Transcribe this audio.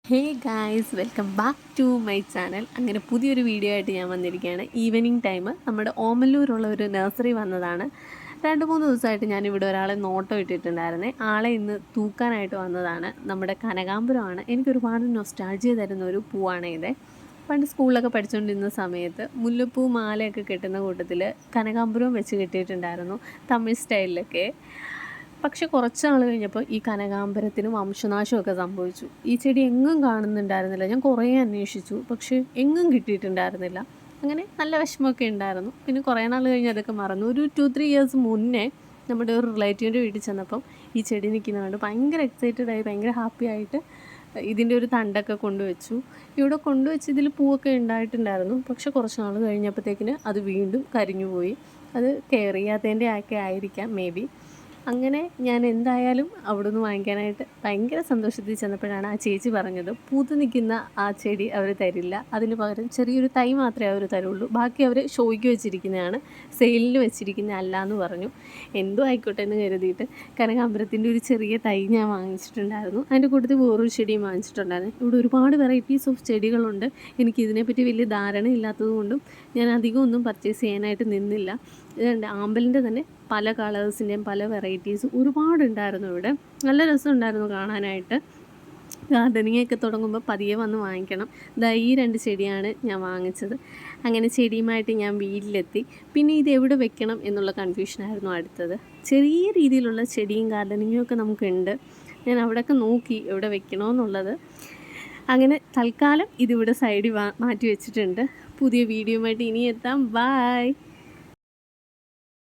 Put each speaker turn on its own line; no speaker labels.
Hey guys, welcome back to my channel. അങ്ങനെ പുതിയൊരു video ആയിട്ട് ഞാൻ വന്നിരിക്കുകയാണ്. ഈവനിങ് ടൈം നമ്മുടെ ഓമല്ലൂരുള്ള ഒരു നഴ്സറി വന്നതാണ്. 2-3 ദിവസമായിട്ട് ഞാനിവിടെ ഒരാളെ നോട്ടം ഇട്ടിട്ടുണ്ടായിരുന്നേ. ആളെ ഇന്ന് തൂക്കാനായിട്ട് വന്നതാണ്. നമ്മുടെ കനകാമ്പരമാണ്. എനിക്കൊരുപാട് നൊസ്റ്റാൾജിയ തരുന്ന ഒരു പൂവാണ് ഇത്. പണ്ട് സ്കൂളിലൊക്കെ പഠിച്ചുകൊണ്ടിരുന്ന സമയത്ത് മുല്ലപ്പൂ മാലയൊക്കെ കെട്ടുന്ന കൂട്ടത്തിൽ കനകാമ്പരവും വെച്ച് കെട്ടിയിട്ടുണ്ടായിരുന്നു, തമിഴ് സ്റ്റൈലിലൊക്കെ. പക്ഷെ കുറച്ച് നാൾ കഴിഞ്ഞപ്പോൾ ഈ കനകാമ്പരത്തിന് വംശനാശമൊക്കെ സംഭവിച്ചു. ഈ ചെടി എങ്ങും കാണുന്നുണ്ടായിരുന്നില്ല. ഞാൻ കുറേ അന്വേഷിച്ചു, പക്ഷേ എങ്ങും കിട്ടിയിട്ടുണ്ടായിരുന്നില്ല. അങ്ങനെ നല്ല വിഷമമൊക്കെ ഉണ്ടായിരുന്നു. പിന്നെ കുറേ നാൾ കഴിഞ്ഞ് അതൊക്കെ മറന്നു. ഒരു 2-3 ഇയേഴ്സ് മുന്നേ നമ്മുടെ ഒരു റിലേറ്റീവിൻ്റെ വീട്ടിൽ ചെന്നപ്പം ഈ ചെടി നിൽക്കുന്നത് ഭയങ്കര എക്സൈറ്റഡ് ആയി, ഭയങ്കര ഹാപ്പി ആയിട്ട് ഇതിൻ്റെ ഒരു തണ്ടൊക്കെ കൊണ്ടുവച്ചു. ഇവിടെ കൊണ്ടുവച്ച് ഇതിൽ പൂവൊക്കെ ഉണ്ടായിട്ടുണ്ടായിരുന്നു. പക്ഷെ കുറച്ച് നാൾ കഴിഞ്ഞപ്പോഴത്തേക്കിന് അത് വീണ്ടും കരിഞ്ഞു പോയി. അത് കെയർ ചെയ്യാത്തതിൻ്റെ ഒക്കെ ആയിരിക്കാം, മേ ബി. അങ്ങനെ ഞാൻ എന്തായാലും അവിടെ നിന്ന് വാങ്ങിക്കാനായിട്ട് ഭയങ്കര സന്തോഷത്തിൽ ചെന്നപ്പോഴാണ് ആ ചേച്ചി പറഞ്ഞത്, പൂത്ത് നിൽക്കുന്ന ആ ചെടി അവർ തരില്ല, അതിന് പകരം ചെറിയൊരു തൈ മാത്രമേ അവർ തരുള്ളൂ, ബാക്കി അവർ ഷോയ്ക്ക് വെച്ചിരിക്കുന്നതാണ്, സെയിലിന് വെച്ചിരിക്കുന്ന അല്ല എന്ന് പറഞ്ഞു. എന്തോ ആയിക്കോട്ടെ എന്ന് കരുതിയിട്ട് കനകാമ്പരത്തിൻ്റെ ഒരു ചെറിയ തൈ ഞാൻ വാങ്ങിച്ചിട്ടുണ്ടായിരുന്നു. അതിൻ്റെ കൂട്ടത്തിൽ വേറൊരു ചെടിയും വാങ്ങിച്ചിട്ടുണ്ടായിരുന്നു. ഇവിടെ ഒരുപാട് വെറൈറ്റീസ് ഓഫ് ചെടികളുണ്ട്. എനിക്ക് ഇതിനെപ്പറ്റി വലിയ ധാരണ ഇല്ലാത്തതുകൊണ്ടും ഞാൻ അധികം ഒന്നും പർച്ചേസ് ചെയ്യാനായിട്ട് നിന്നില്ല. ഇതുണ്ട്, ആമ്പലിൻ്റെ തന്നെ പല കളേഴ്സിൻ്റെയും പല വെറൈറ്റീസ് ഒരുപാടുണ്ടായിരുന്നു ഇവിടെ. നല്ല രസമുണ്ടായിരുന്നു കാണാനായിട്ട്. ഗാർഡനിങ് ഒക്കെ തുടങ്ങുമ്പോൾ പതിയെ വന്ന് വാങ്ങിക്കണം. ഈ 2 ചെടിയാണ് ഞാൻ വാങ്ങിച്ചത്. അങ്ങനെ ചെടിയുമായിട്ട് ഞാൻ വീട്ടിലെത്തി. പിന്നെ ഇത് എവിടെ വെക്കണം എന്നുള്ള കൺഫ്യൂഷനായിരുന്നു അടുത്തത്. ചെറിയ രീതിയിലുള്ള ചെടിയും ഗാർഡനിങ്ങും ഒക്കെ നമുക്കുണ്ട്. ഞാൻ അവിടെയൊക്കെ നോക്കി എവിടെ വെക്കണമെന്നുള്ളത്. അങ്ങനെ തൽക്കാലം ഇതിവിടെ സൈഡിൽ മാറ്റി വെച്ചിട്ടുണ്ട്. പുതിയ വീഡിയോയുമായിട്ട് ഇനി എത്താം. ബായ്.